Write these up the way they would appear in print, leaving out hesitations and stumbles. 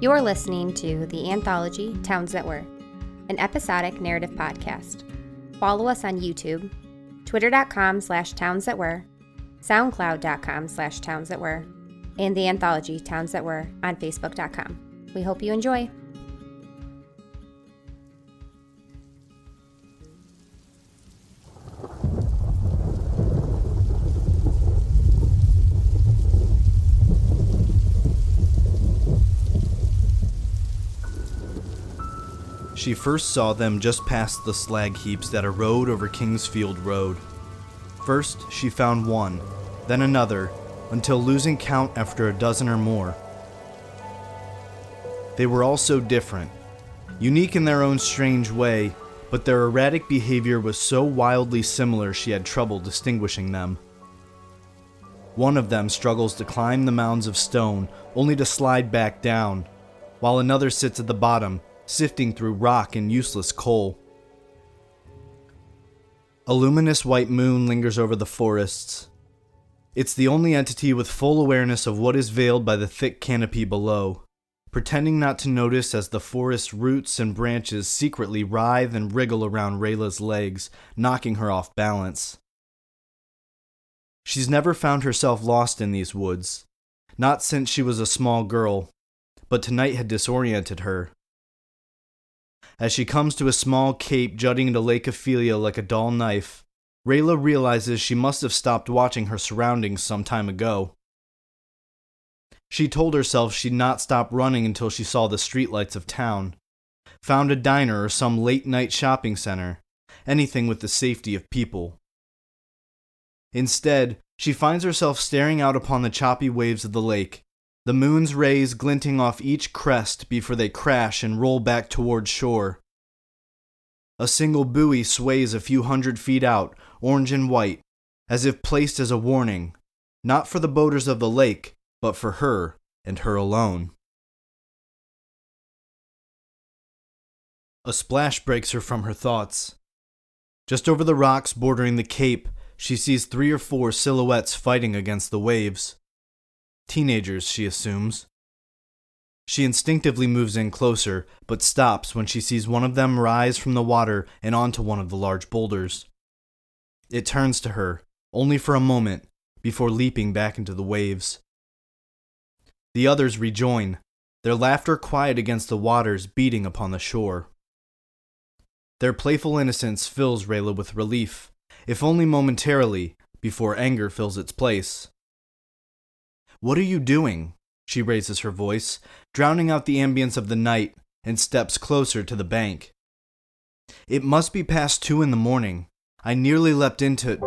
You're listening to the Anthology Towns That Were, an episodic narrative podcast. Follow us on YouTube, twitter.com/townsthatwere, soundcloud.com/townsthatwere, and the Anthology Towns That Were on facebook.com. We hope you enjoy. She first saw them just past the slag heaps that erode over Kingsfield Road. First, she found one, then another, until losing count after a dozen or more. They were all so different, unique in their own strange way, but their erratic behavior was so wildly similar she had trouble distinguishing them. One of them struggles to climb the mounds of stone, only to slide back down, while another sits at the bottom, sifting through rock and useless coal. A luminous white moon lingers over the forests. It's the only entity with full awareness of what is veiled by the thick canopy below, pretending not to notice as the forest roots and branches secretly writhe and wriggle around Rayla's legs, knocking her off balance. She's never found herself lost in these woods, not since she was a small girl, but tonight had disoriented her. As she comes to a small cape jutting into Lake Ophelia like a dull knife, Rayla realizes she must have stopped watching her surroundings some time ago. She told herself she'd not stop running until she saw the streetlights of town, found a diner or some late-night shopping center, anything with the safety of people. Instead, she finds herself staring out upon the choppy waves of the lake, the moon's rays glinting off each crest before they crash and roll back toward shore. A single buoy sways a few hundred feet out, orange and white, as if placed as a warning, not for the boaters of the lake, but for her, and her alone. A splash breaks her from her thoughts. Just over the rocks bordering the cape, she sees 3 or 4 silhouettes fighting against the waves. Teenagers, she assumes. She instinctively moves in closer, but stops when she sees one of them rise from the water and onto one of the large boulders. It turns to her, only for a moment, before leaping back into the waves. The others rejoin, their laughter quiet against the waters beating upon the shore. Their playful innocence fills Rayla with relief, if only momentarily, before anger fills its place. "What are you doing?" She raises her voice, drowning out the ambience of the night, and steps closer to the bank. "It must be past 2 in the morning. I nearly leapt into it."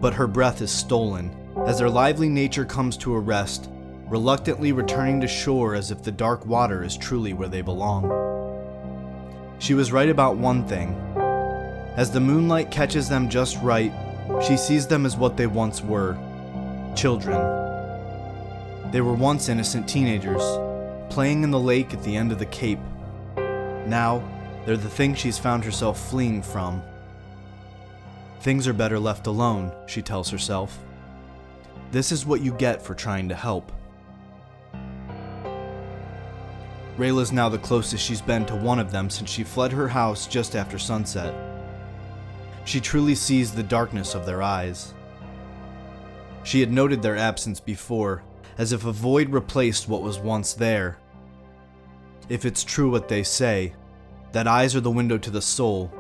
But her breath is stolen, as their lively nature comes to a rest, reluctantly returning to shore as if the dark water is truly where they belong. She was right about one thing. As the moonlight catches them just right, she sees them as what they once were. Children. They were once innocent teenagers, playing in the lake at the end of the cape. Now, they're the thing she's found herself fleeing from. Things are better left alone, she tells herself. This is what you get for trying to help. Rayla's now the closest she's been to one of them since she fled her house just after sunset. She truly sees the darkness of their eyes. She had noted their absence before, as if a void replaced what was once there. If it's true what they say, that eyes are the window to the soul,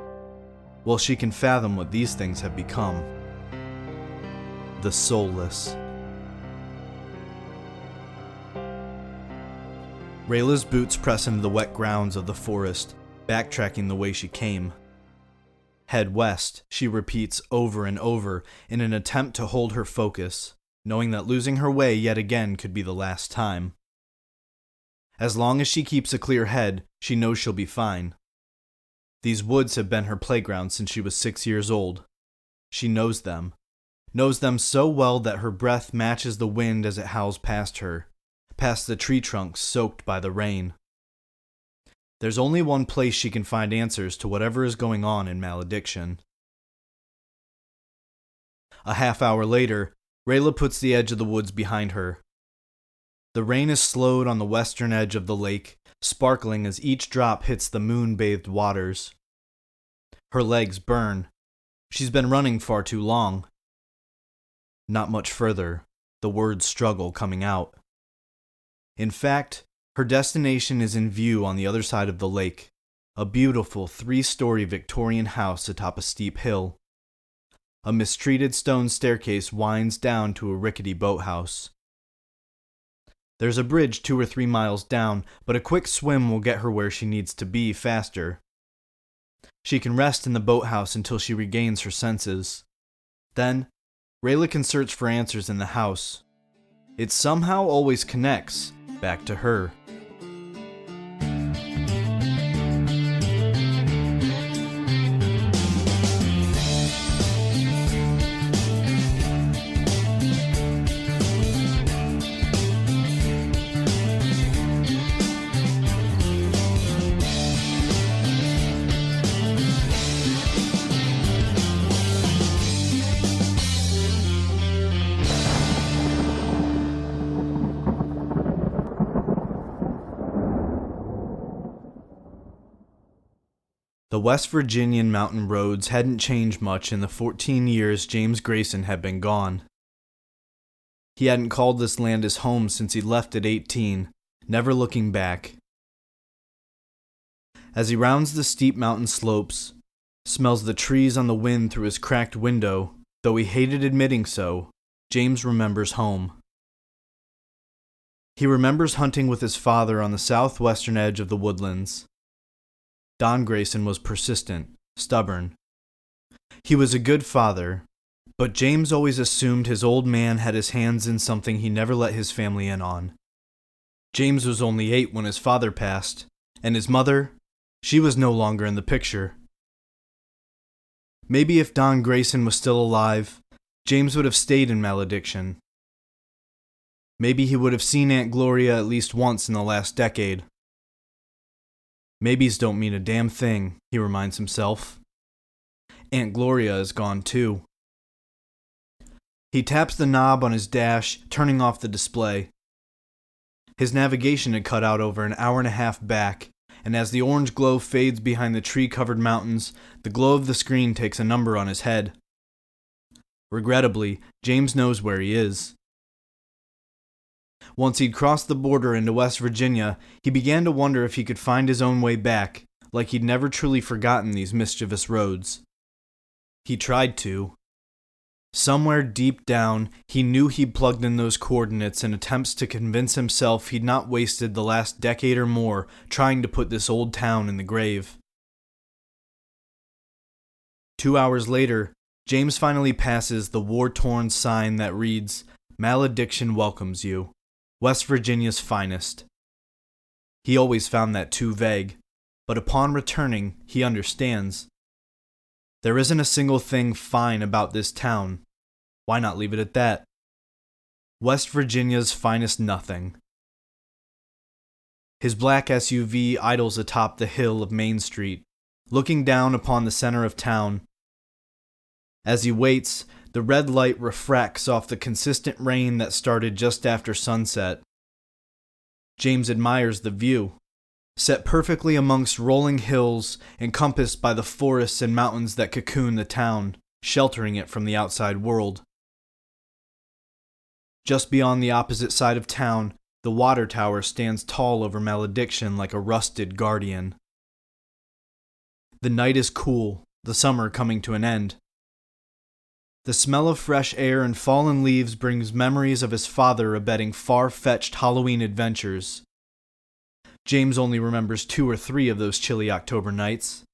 well, she can fathom what these things have become. The soulless. Rayla's boots press into the wet grounds of the forest, backtracking the way she came. Head west, she repeats over and over in an attempt to hold her focus, knowing that losing her way yet again could be the last time. As long as she keeps a clear head, she knows she'll be fine. These woods have been her playground since she was 6 years old. She knows them so well that her breath matches the wind as it howls past her, past the tree trunks soaked by the rain. There's only one place she can find answers to whatever is going on in Malediction. A half hour later, Rayla puts the edge of the woods behind her. The rain is slowed on the western edge of the lake, sparkling as each drop hits the moon-bathed waters. Her legs burn. She's been running far too long. Not much further, the words struggle coming out. In fact, her destination is in view on the other side of the lake, a beautiful 3-story Victorian house atop a steep hill. A mistreated stone staircase winds down to a rickety boathouse. There's a bridge 2 or 3 miles down, but a quick swim will get her where she needs to be faster. She can rest in the boathouse until she regains her senses. Then, Rayla can search for answers in the house. It somehow always connects back to her. The West Virginian mountain roads hadn't changed much in the 14 years James Grayson had been gone. He hadn't called this land his home since he left at 18, never looking back. As he rounds the steep mountain slopes, smells the trees on the wind through his cracked window, though he hated admitting so, James remembers home. He remembers hunting with his father on the southwestern edge of the woodlands. Don Grayson was persistent, stubborn. He was a good father, but James always assumed his old man had his hands in something he never let his family in on. James was only 8 when his father passed, and his mother, she was no longer in the picture. Maybe if Don Grayson was still alive, James would have stayed in Malediction. Maybe he would have seen Aunt Gloria at least once in the last decade. Maybes don't mean a damn thing, he reminds himself. Aunt Gloria is gone too. He taps the knob on his dash, turning off the display. His navigation had cut out over an hour and a half back, and as the orange glow fades behind the tree-covered mountains, the glow of the screen takes a number on his head. Regrettably, James knows where he is. Once he'd crossed the border into West Virginia, he began to wonder if he could find his own way back, like he'd never truly forgotten these mischievous roads. He tried to. Somewhere deep down, he knew he'd plugged in those coordinates in attempts to convince himself he'd not wasted the last decade or more trying to put this old town in the grave. 2 hours later, James finally passes the war-torn sign that reads, "Malediction welcomes you. West Virginia's finest." He always found that too vague, but upon returning, he understands. There isn't a single thing fine about this town. Why not leave it at that? West Virginia's finest nothing. His black SUV idles atop the hill of Main Street, looking down upon the center of town. As he waits, the red light refracts off the consistent rain that started just after sunset. James admires the view, set perfectly amongst rolling hills, encompassed by the forests and mountains that cocoon the town, sheltering it from the outside world. Just beyond the opposite side of town, the water tower stands tall over Malediction like a rusted guardian. The night is cool, the summer coming to an end. The smell of fresh air and fallen leaves brings memories of his father abetting far-fetched Halloween adventures. James only remembers 2 or 3 of those chilly October nights.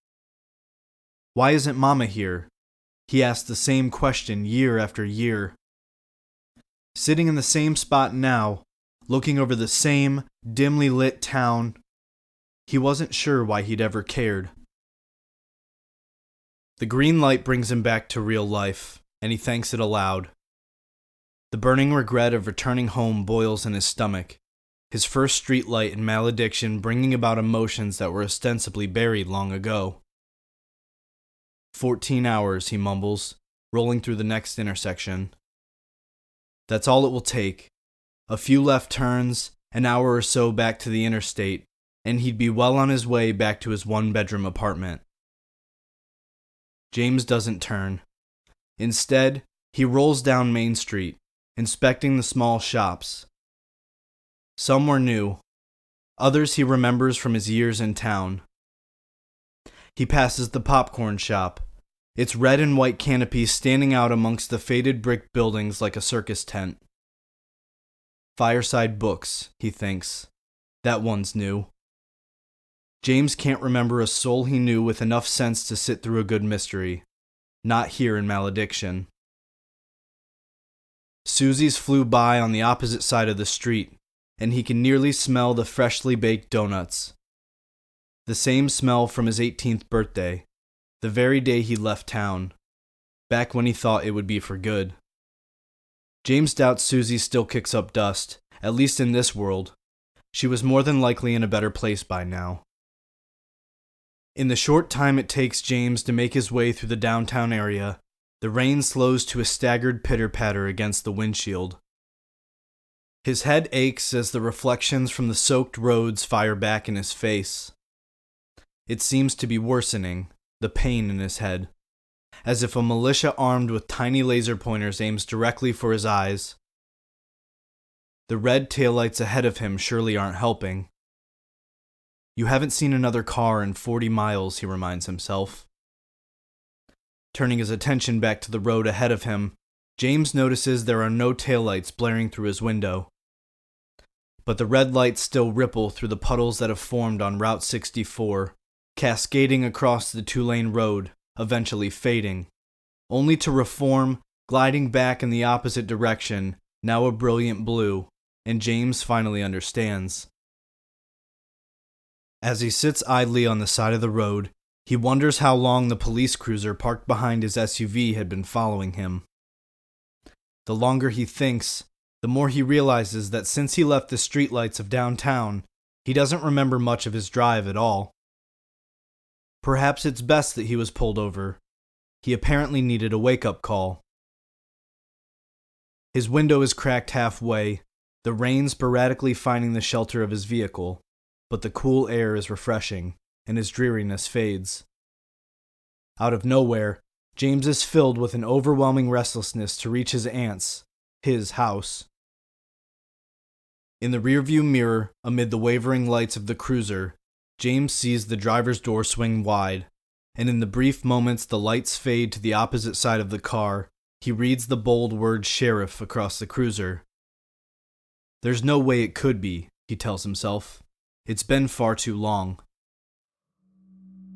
Why isn't Mama here? He asks the same question year after year. Sitting in the same spot now, looking over the same dimly lit town, he wasn't sure why he'd ever cared. The green light brings him back to real life, and he thanks it aloud. The burning regret of returning home boils in his stomach, his first streetlight in Malediction bringing about emotions that were ostensibly buried long ago. 14 hours, he mumbles, rolling through the next intersection. That's all it will take. A few left turns, An hour or so back to the interstate, and he'd be well on his way back to his one-bedroom apartment. James doesn't turn. Instead, he rolls down Main Street, inspecting the small shops. Some were new. Others he remembers from his years in town. He passes the popcorn shop, its red and white canopy standing out amongst the faded brick buildings like a circus tent. Fireside Books, he thinks. That one's new. James can't remember a soul he knew with enough sense to sit through a good mystery. Not here in Malediction. Susie's flew by on the opposite side of the street, and he can nearly smell the freshly baked donuts. The same smell from his 18th birthday, the very day he left town, back when he thought it would be for good. James doubts Susie still kicks up dust, at least in this world. She was more than likely in a better place by now. In the short time it takes James to make his way through the downtown area, the rain slows to a staggered pitter-patter against the windshield. His head aches as the reflections from the soaked roads fire back in his face. It seems to be worsening, the pain in his head, as if a militia armed with tiny laser pointers aims directly for his eyes. The red taillights ahead of him surely aren't helping. You haven't seen another car in 40 miles, he reminds himself. Turning his attention back to the road ahead of him, James notices there are no taillights blaring through his window. But the red lights still ripple through the puddles that have formed on Route 64, cascading across the two-lane road, eventually fading, only to reform, gliding back in the opposite direction, now a brilliant blue, and James finally understands. As he sits idly on the side of the road, he wonders how long the police cruiser parked behind his SUV had been following him. The longer he thinks, the more he realizes that since he left the streetlights of downtown, he doesn't remember much of his drive at all. Perhaps it's best that he was pulled over. He apparently needed a wake-up call. His window is cracked halfway, the rain sporadically finding the shelter of his vehicle, but the cool air is refreshing, and his dreariness fades. Out of nowhere, James is filled with an overwhelming restlessness to reach his aunt's, his house. In the rearview mirror, amid the wavering lights of the cruiser, James sees the driver's door swing wide, and in the brief moments the lights fade to the opposite side of the car, he reads the bold word sheriff across the cruiser. There's no way it could be, he tells himself. It's been far too long.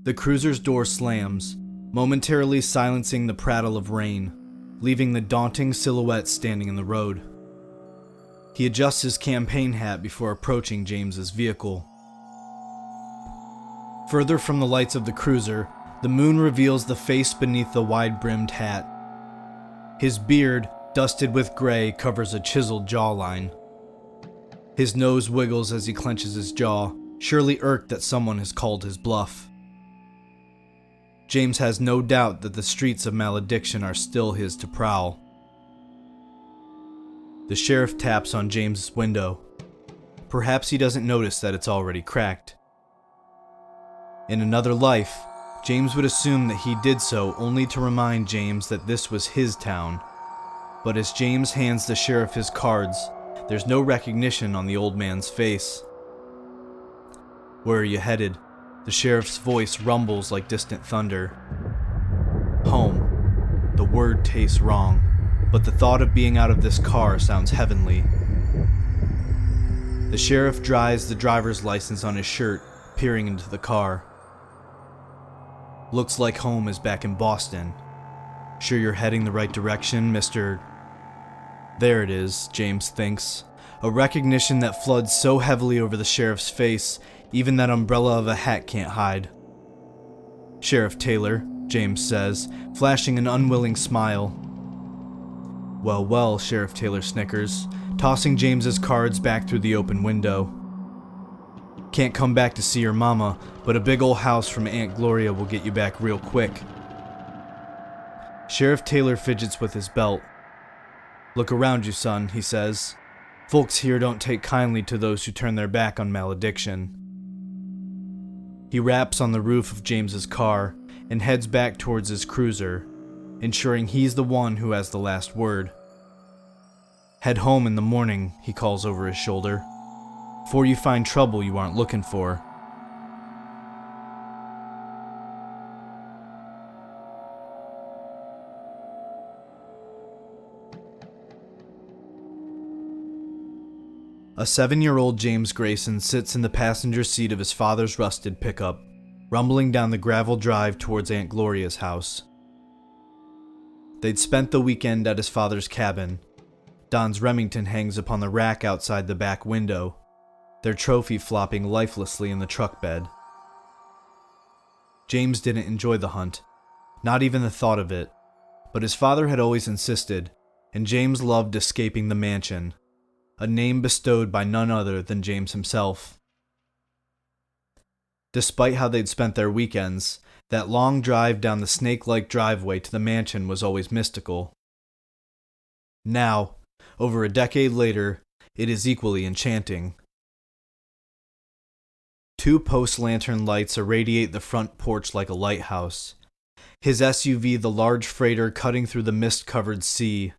The cruiser's door slams, momentarily silencing the prattle of rain, leaving the daunting silhouette standing in the road. He adjusts his campaign hat before approaching James's vehicle. Further from the lights of the cruiser, the moon reveals the face beneath the wide-brimmed hat. His beard, dusted with gray, covers a chiseled jawline. His nose wiggles as he clenches his jaw, surely irked that someone has called his bluff. James has no doubt that the streets of Malediction are still his to prowl. The sheriff taps on James's window. Perhaps he doesn't notice that it's already cracked. In another life, James would assume that he did so only to remind James that this was his town. But as James hands the sheriff his cards, there's no recognition on the old man's face. "Where are you headed?" The sheriff's voice rumbles like distant thunder. Home. The word tastes wrong, but the thought of being out of this car sounds heavenly. The sheriff dries the driver's license on his shirt, peering into the car. "Looks like home is back in Boston. Sure you're heading the right direction, Mr. There it is, James thinks, a recognition that floods so heavily over the sheriff's face, even that umbrella of a hat can't hide. "Sheriff Taylor," James says, flashing an unwilling smile. "Well, well," Sheriff Taylor snickers, tossing James's cards back through the open window. "Can't come back to see your mama, but a big ol' house from Aunt Gloria will get you back real quick." Sheriff Taylor fidgets with his belt. "Look around you, son," he says. Folks here don't take kindly to those who turn their back on Malediction. He raps on the roof of James's car and heads back towards his cruiser, ensuring he's the one who has the last word. Head home in the morning, he calls over his shoulder, before you find trouble you aren't looking for. A 7-year-old James Grayson sits in the passenger seat of his father's rusted pickup, rumbling down the gravel drive towards Aunt Gloria's house. They'd spent the weekend at his father's cabin. Don's Remington hangs upon the rack outside the back window, their trophy flopping lifelessly in the truck bed. James didn't enjoy the hunt, not even the thought of it, but his father had always insisted, and James loved escaping the mansion, a name bestowed by none other than James himself. Despite how they'd spent their weekends, that long drive down the snake-like driveway to the mansion was always mystical. Now, over a decade later, it is equally enchanting. 2 post-lantern lights irradiate the front porch like a lighthouse. His SUV, the large freighter, cutting through the mist-covered sea,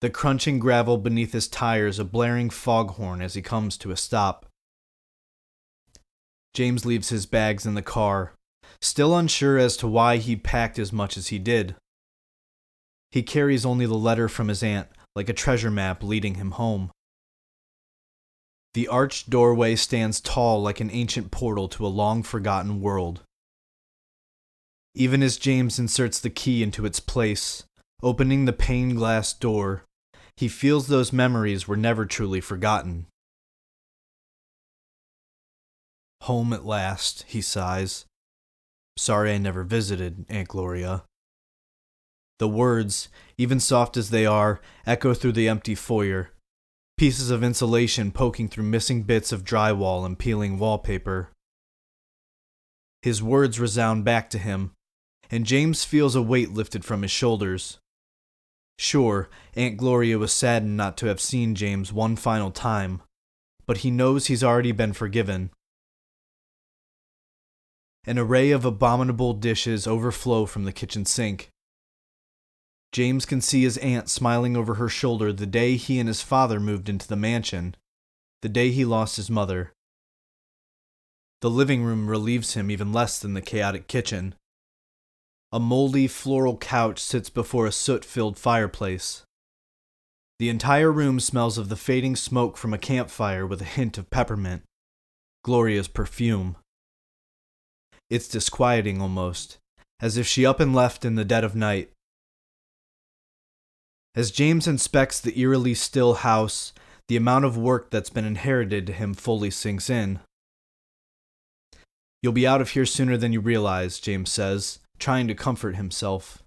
the crunching gravel beneath his tires a blaring foghorn as he comes to a stop. James leaves his bags in the car, still unsure as to why he packed as much as he did. He carries only the letter from his aunt, like a treasure map leading him home. The arched doorway stands tall like an ancient portal to a long-forgotten world. Even as James inserts the key into its place, opening the pane glass door, he feels those memories were never truly forgotten. Home at last, he sighs. Sorry I never visited, Aunt Gloria. The words, even soft as they are, echo through the empty foyer, pieces of insulation poking through missing bits of drywall and peeling wallpaper. His words resound back to him, and James feels a weight lifted from his shoulders. Sure, Aunt Gloria was saddened not to have seen James one final time, but he knows he's already been forgiven. An array of abominable dishes overflow from the kitchen sink. James can see his aunt smiling over her shoulder the day he and his father moved into the mansion, the day he lost his mother. The living room relieves him even less than the chaotic kitchen. A moldy floral couch sits before a soot-filled fireplace. The entire room smells of the fading smoke from a campfire with a hint of peppermint, Gloria's perfume. It's disquieting almost, as if she up and left in the dead of night. As James inspects the eerily still house, the amount of work that's been inherited to him fully sinks in. You'll be out of here sooner than you realize, James says, trying to comfort himself.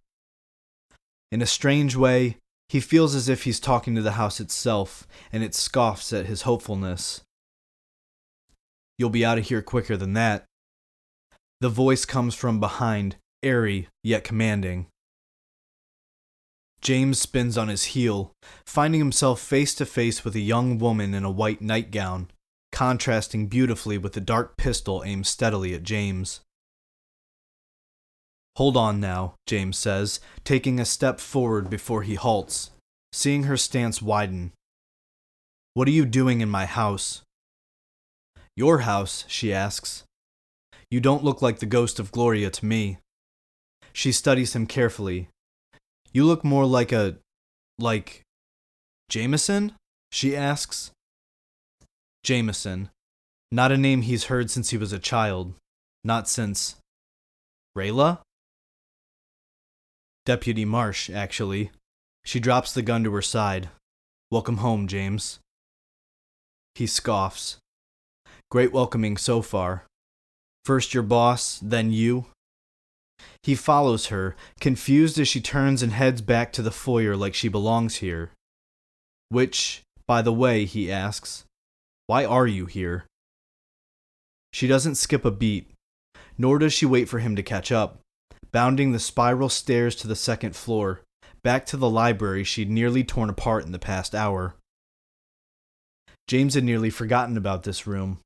In a strange way, he feels as if he's talking to the house itself, and it scoffs at his hopefulness. You'll be out of here quicker than that. The voice comes from behind, airy yet commanding. James spins on his heel, finding himself face to face with a young woman in a white nightgown, contrasting beautifully with the dark pistol aimed steadily at James. Hold on now, James says, taking a step forward before he halts, seeing her stance widen. What are you doing in my house? Your house, she asks. You don't look like the ghost of Gloria to me. She studies him carefully. You look more like Jameson? She asks. Jameson. Not a name he's heard since he was a child. Not since... Rayla? Deputy Marsh, actually. She drops the gun to her side. Welcome home, James. He scoffs. Great welcoming so far. First your boss, then you. He follows her, confused as she turns and heads back to the foyer like she belongs here. Which, by the way, he asks, why are you here? She doesn't skip a beat, nor does she wait for him to catch up, bounding the spiral stairs to the second floor, back to the library she'd nearly torn apart in the past hour. James had nearly forgotten about this room,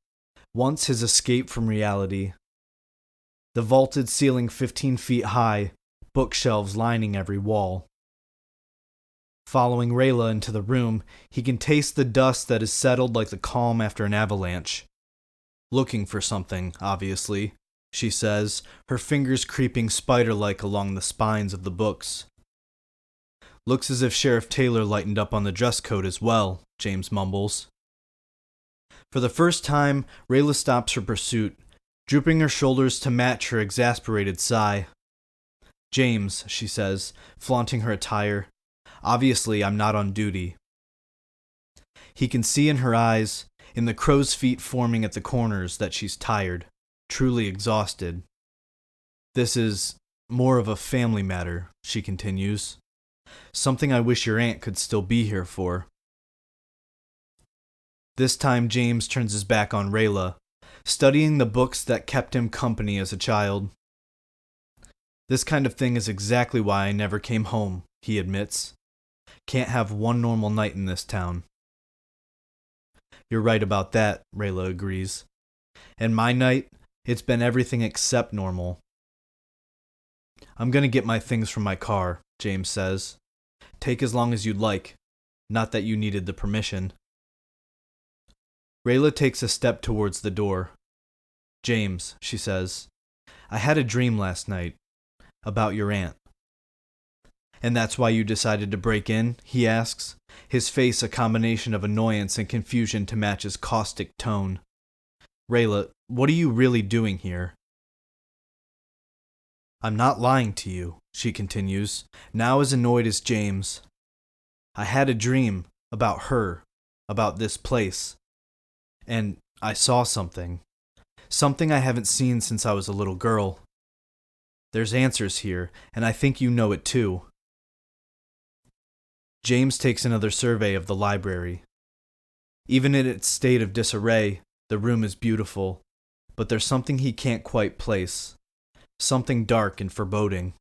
once his escape from reality. The vaulted ceiling 15 feet high, bookshelves lining every wall. Following Rayla into the room, he can taste the dust that has settled like the calm after an avalanche. Looking for something, obviously, she says, her fingers creeping spider-like along the spines of the books. Looks as if Sheriff Taylor lightened up on the dress code as well, James mumbles. For the first time, Rayla stops her pursuit, drooping her shoulders to match her exasperated sigh. James, she says, flaunting her attire, obviously I'm not on duty. He can see in her eyes, in the crow's feet forming at the corners, that she's tired, truly exhausted. This is more of a family matter, she continues. Something I wish your aunt could still be here for. This time James turns his back on Rayla, studying the books that kept him company as a child. This kind of thing is exactly why I never came home, he admits. Can't have one normal night in this town. You're right about that, Rayla agrees. And my night, it's been everything except normal. I'm gonna get my things from my car, James says. Take as long as you'd like. Not that you needed the permission. Rayla takes a step towards the door. James, she says, I had a dream last night about your aunt. And that's why you decided to break in? He asks, his face a combination of annoyance and confusion to match his caustic tone. Rayla, what are you really doing here? I'm not lying to you, she continues, now as annoyed as James. I had a dream about her, about this place. And I saw something. Something I haven't seen since I was a little girl. There's answers here, and I think you know it too. James takes another survey of the library. Even in its state of disarray, the room is beautiful, but there's something he can't quite place. Something dark and foreboding.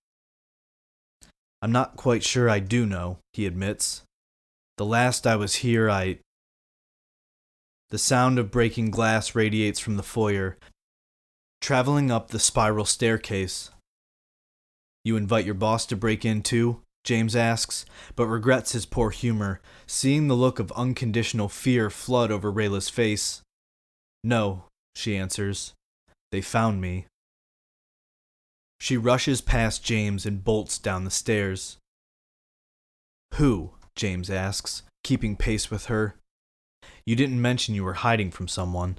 I'm not quite sure I do know, he admits. The last I was here, The sound of breaking glass radiates from the foyer, traveling up the spiral staircase. You invite your boss to break in too? James asks, but regrets his poor humor, seeing the look of unconditional fear flood over Rayla's face. No, she answers. They found me. She rushes past James and bolts down the stairs. Who? James asks, keeping pace with her. You didn't mention you were hiding from someone.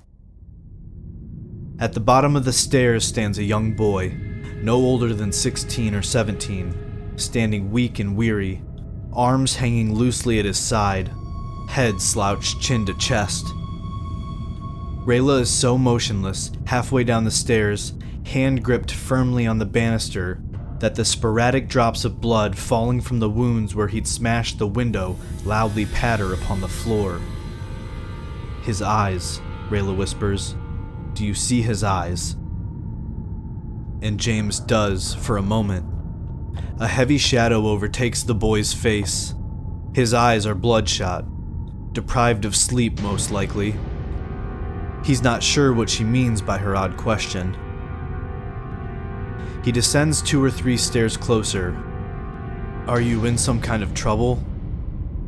At the bottom of the stairs stands a young boy, no older than 16 or 17, standing weak and weary, arms hanging loosely at his side, head slouched chin to chest. Rayla is so motionless, halfway down the stairs, hand gripped firmly on the banister, that the sporadic drops of blood falling from the wounds where he'd smashed the window loudly patter upon the floor. His eyes, Rayla whispers. Do you see his eyes? And James does, for a moment. A heavy shadow overtakes the boy's face. His eyes are bloodshot, deprived of sleep most likely. He's not sure what she means by her odd question. He descends 2 or 3 stairs closer. Are you in some kind of trouble?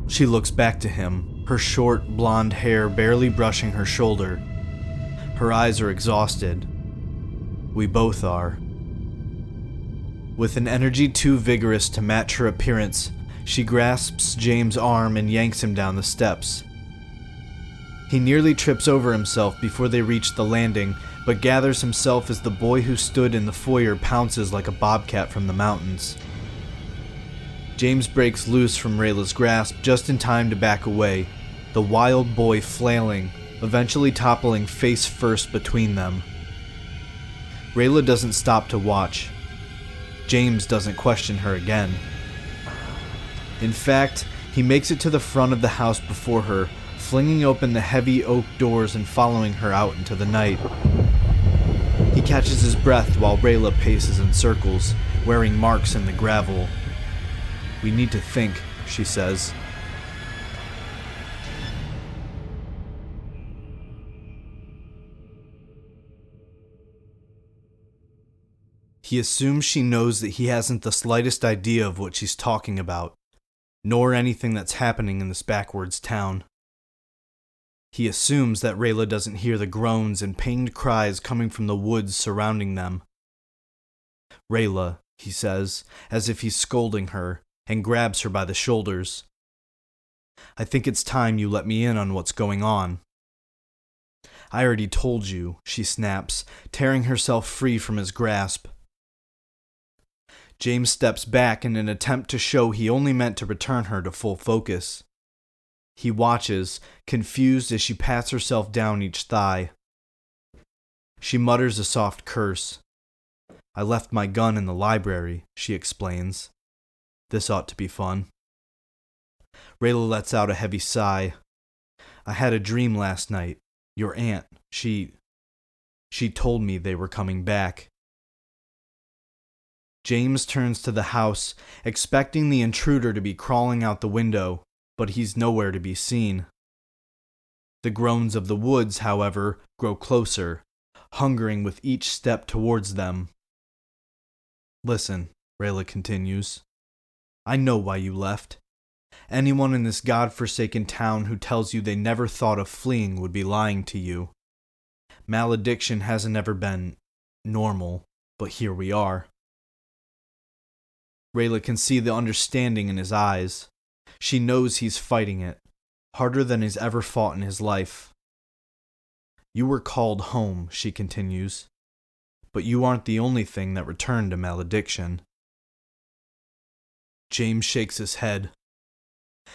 She looks back to him, her short, blonde hair barely brushing her shoulder. Her eyes are exhausted. We both are. With an energy too vigorous to match her appearance, she grasps James' arm and yanks him down the steps. He nearly trips over himself before they reach the landing, but gathers himself as the boy who stood in the foyer pounces like a bobcat from the mountains. James breaks loose from Rayla's grasp just in time to back away, the wild boy flailing, eventually toppling face first between them. Rayla doesn't stop to watch. James doesn't question her again. In fact, he makes it to the front of the house before her, flinging open the heavy oak doors and following her out into the night. He catches his breath while Rayla paces in circles, wearing marks in the gravel. We need to think, she says. He assumes she knows that he hasn't the slightest idea of what she's talking about, nor anything that's happening in this backwards town. He assumes that Rayla doesn't hear the groans and pained cries coming from the woods surrounding them. Rayla, he says, as if he's scolding her, and grabs her by the shoulders. I think it's time you let me in on what's going on. I already told you, she snaps, tearing herself free from his grasp. James steps back in an attempt to show he only meant to return her to full focus. He watches, confused as she pats herself down each thigh. She mutters a soft curse. I left my gun in the library, she explains. This ought to be fun. Rayla lets out a heavy sigh. I had a dream last night. Your aunt, she told me they were coming back. James turns to the house, expecting the intruder to be crawling out the window, but he's nowhere to be seen. The groans of the woods, however, grow closer, hungering with each step towards them. Listen, Rayla continues. I know why you left. Anyone in this godforsaken town who tells you they never thought of fleeing would be lying to you. Malediction hasn't ever been normal, but here we are. Rayla can see the understanding in his eyes. She knows he's fighting it, harder than he's ever fought in his life. You were called home, she continues, but you aren't the only thing that returned to Malediction. James shakes his head.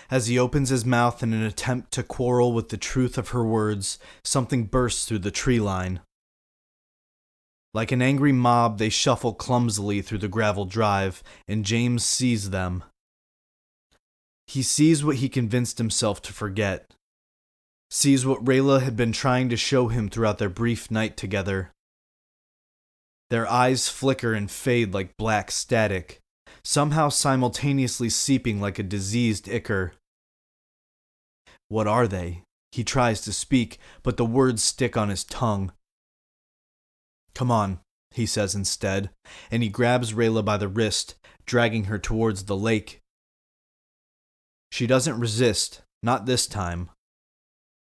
As he opens his mouth in an attempt to quarrel with the truth of her words, something bursts through the tree line. Like an angry mob, they shuffle clumsily through the gravel drive, and James sees them. He sees what he convinced himself to forget. Sees what Rayla had been trying to show him throughout their brief night together. Their eyes flicker and fade like black static, somehow simultaneously seeping like a diseased ichor. What are they? He tries to speak, but the words stick on his tongue. Come on, he says instead, and he grabs Rayla by the wrist, dragging her towards the lake. She doesn't resist, not this time.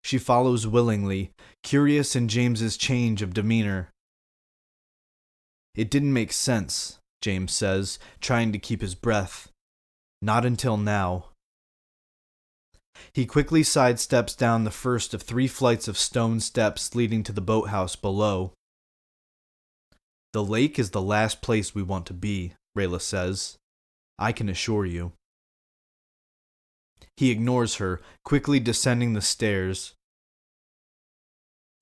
She follows willingly, curious in James's change of demeanor. It didn't make sense, James says, trying to keep his breath. Not until now. He quickly sidesteps down the first of 3 flights of stone steps leading to the boathouse below. The lake is the last place we want to be, Rayla says. I can assure you. He ignores her, quickly descending the stairs.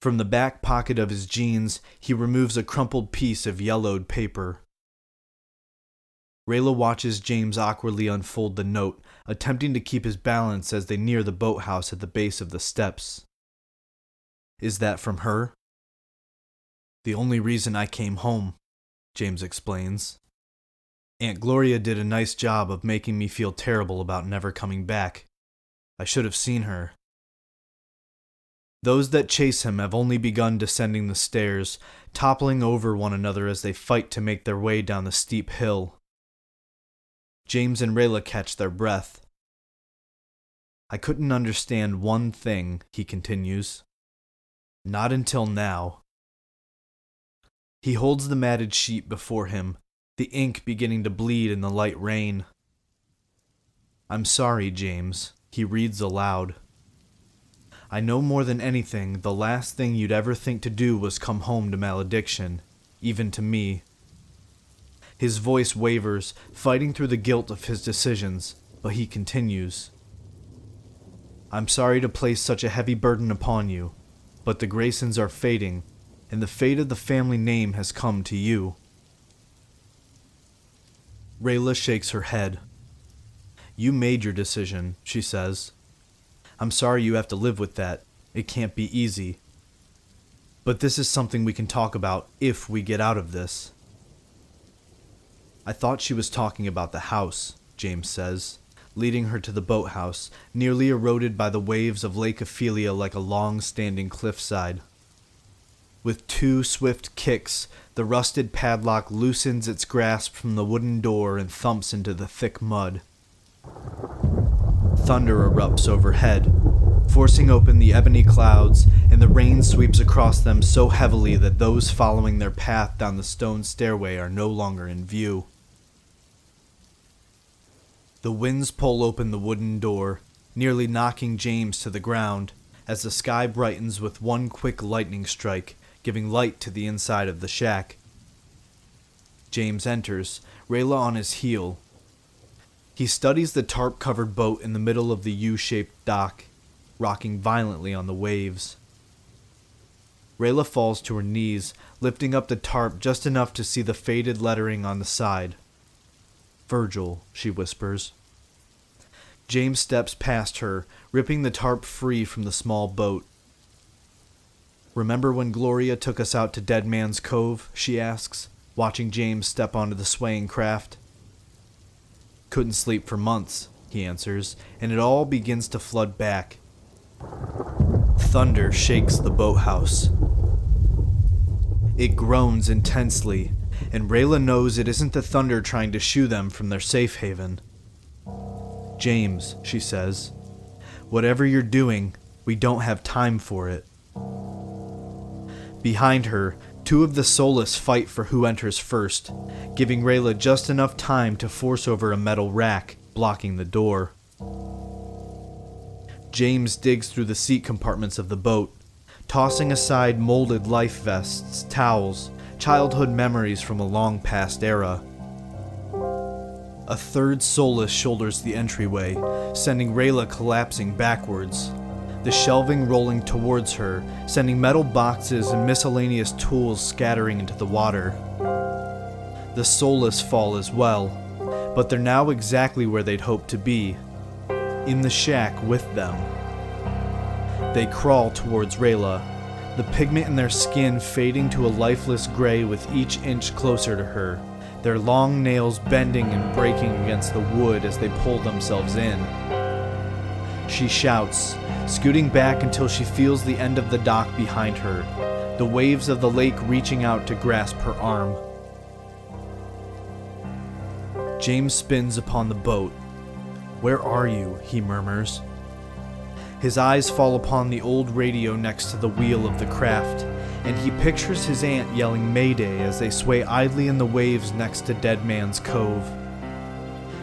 From the back pocket of his jeans, he removes a crumpled piece of yellowed paper. Rayla watches James awkwardly unfold the note, attempting to keep his balance as they near the boathouse at the base of the steps. Is that from her? The only reason I came home, James explains. Aunt Gloria did a nice job of making me feel terrible about never coming back. I should have seen her. Those that chase him have only begun descending the stairs, toppling over one another as they fight to make their way down the steep hill. James and Rayla catch their breath. I couldn't understand one thing, he continues. Not until now. He holds the matted sheet before him, the ink beginning to bleed in the light rain. I'm sorry, James, he reads aloud. I know more than anything, the last thing you'd ever think to do was come home to Malediction, even to me. His voice wavers, fighting through the guilt of his decisions, but he continues. I'm sorry to place such a heavy burden upon you, but the Graysons are fading, and the fate of the family name has come to you. Rayla shakes her head. You made your decision, she says. I'm sorry you have to live with that. It can't be easy. But this is something we can talk about if we get out of this. I thought she was talking about the house, James says, leading her to the boathouse, nearly eroded by the waves of Lake Ophelia like a long-standing cliffside. With 2 swift kicks, the rusted padlock loosens its grasp from the wooden door and thumps into the thick mud. Thunder erupts overhead, forcing open the ebony clouds, and the rain sweeps across them so heavily that those following their path down the stone stairway are no longer in view. The winds pull open the wooden door, nearly knocking James to the ground, as the sky brightens with one quick lightning strike, giving light to the inside of the shack. James enters, Rayla on his heel. He studies the tarp-covered boat in the middle of the U-shaped dock, rocking violently on the waves. Rayla falls to her knees, lifting up the tarp just enough to see the faded lettering on the side. "Virgil," she whispers. James steps past her, ripping the tarp free from the small boat. "Remember when Gloria took us out to Dead Man's Cove?" she asks, watching James step onto the swaying craft. "Couldn't sleep for months," he answers, and it all begins to flood back. Thunder shakes the boathouse. It groans intensely, and Rayla knows it isn't the thunder trying to shoo them from their safe haven. "James," she says, "whatever you're doing, we don't have time for it." Behind her, 2 of the Soulless fight for who enters first, giving Rayla just enough time to force over a metal rack, blocking the door. James digs through the seat compartments of the boat, tossing aside molded life vests, towels, childhood memories from a long-past era. A 3rd Soulless shoulders the entryway, sending Rayla collapsing backwards, the shelving rolling towards her, sending metal boxes and miscellaneous tools scattering into the water. The Soulless fall as well, but they're now exactly where they'd hoped to be, in the shack with them. They crawl towards Rayla, the pigment in their skin fading to a lifeless gray with each inch closer to her, their long nails bending and breaking against the wood as they pull themselves in. She shouts, scooting back until she feels the end of the dock behind her, the waves of the lake reaching out to grasp her arm. James spins upon the boat. "Where are you?" he murmurs. His eyes fall upon the old radio next to the wheel of the craft, and he pictures his aunt yelling Mayday as they sway idly in the waves next to Dead Man's Cove.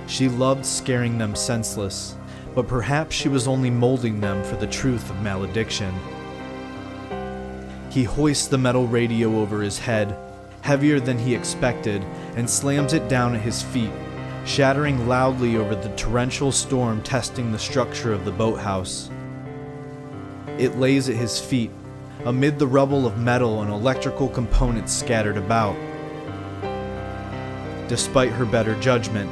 She loved scaring them senseless, but perhaps she was only molding them for the truth of Malediction. He hoists the metal radio over his head, heavier than he expected, and slams it down at his feet, shattering loudly over the torrential storm testing the structure of the boathouse. It lays at his feet, amid the rubble of metal and electrical components scattered about. Despite her better judgment,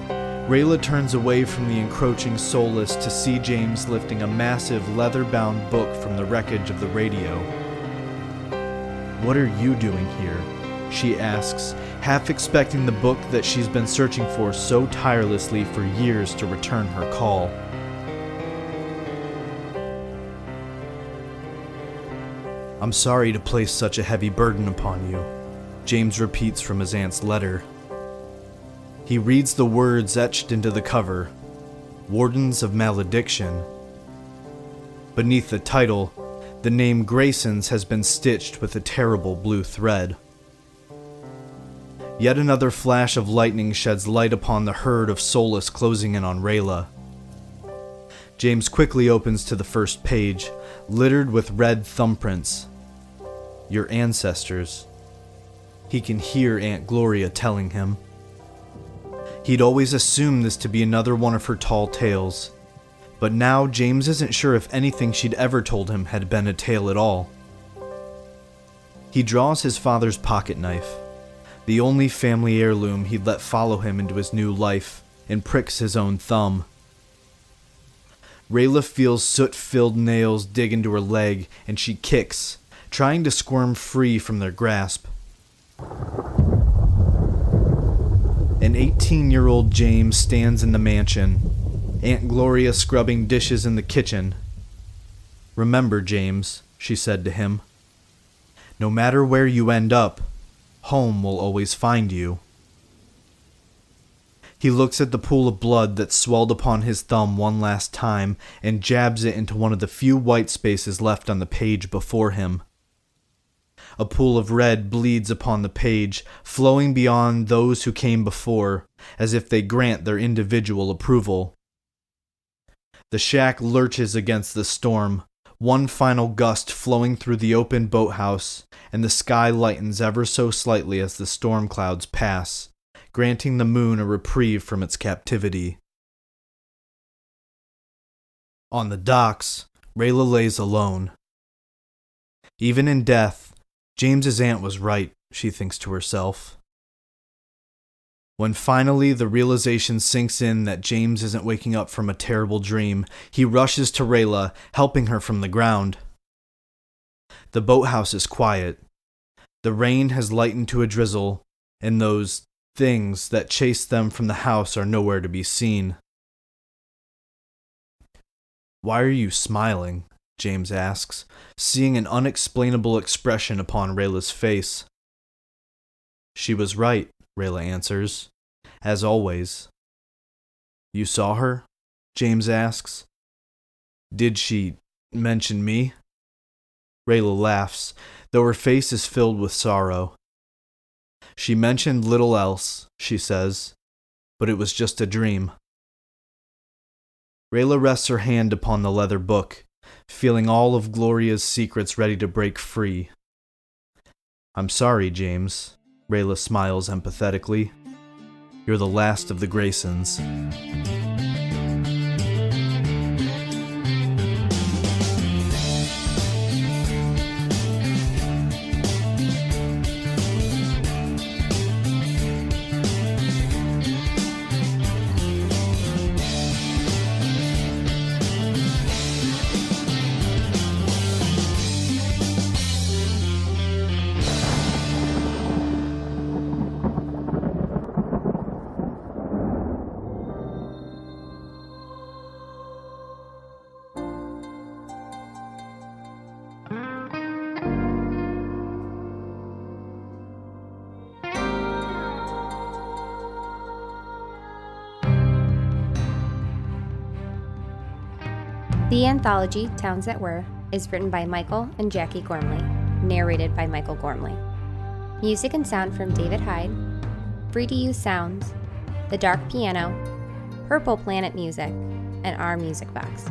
Rayla turns away from the encroaching Soulless to see James lifting a massive leather-bound book from the wreckage of the radio. "What are you doing here?" she asks, half expecting the book that she's been searching for so tirelessly for years to return her call. "I'm sorry to place such a heavy burden upon you," James repeats from his aunt's letter. He reads the words etched into the cover, "Wardens of Malediction." Beneath the title, the name Graysons has been stitched with a terrible blue thread. Yet another flash of lightning sheds light upon the herd of Soulless closing in on Rayla. James quickly opens to the first page, littered with red thumbprints. "Your ancestors." He can hear Aunt Gloria telling him. He'd always assumed this to be another one of her tall tales, but now James isn't sure if anything she'd ever told him had been a tale at all. He draws his father's pocket knife, the only family heirloom he'd let follow him into his new life, and pricks his own thumb. Rayla feels soot-filled nails dig into her leg, and she kicks, trying to squirm free from their grasp. An 18-year-old James stands in the mansion, Aunt Gloria scrubbing dishes in the kitchen. "Remember, James," she said to him, No matter where you end up, home will always find you. He looks at the pool of blood that swelled upon his thumb one last time and jabs it into one of the few white spaces left on the page before him. A pool of red bleeds upon the page, flowing beyond those who came before, as if they grant their individual approval. The shack lurches against the storm, one final gust flowing through the open boathouse, and the sky lightens ever so slightly as the storm clouds pass, granting the moon a reprieve from its captivity. On the docks, Rayla lays alone. Even in death, James's aunt was right, she thinks to herself. When finally the realization sinks in that James isn't waking up from a terrible dream, he rushes to Rayla, helping her from the ground. The boathouse is quiet. The rain has lightened to a drizzle, and those things that chased them from the house are nowhere to be seen. "Why are you smiling?" James asks, seeing an unexplainable expression upon Rayla's face. "She was right," Rayla answers, "as always." "You saw her?" James asks. "Did she mention me?" Rayla laughs, though her face is filled with sorrow. "She mentioned little else," she says, "but it was just a dream." Rayla rests her hand upon the leather book, feeling all of Gloria's secrets ready to break free. "I'm sorry, James," Rayla smiles empathetically. "You're the last of the Graysons." The anthology, Towns That Were, is written by Michael and Jackie Gormley, narrated by Michael Gormley. Music and sound from David Hyde, Free to Use Sounds, The Dark Piano, Purple Planet Music, and Our Music Box.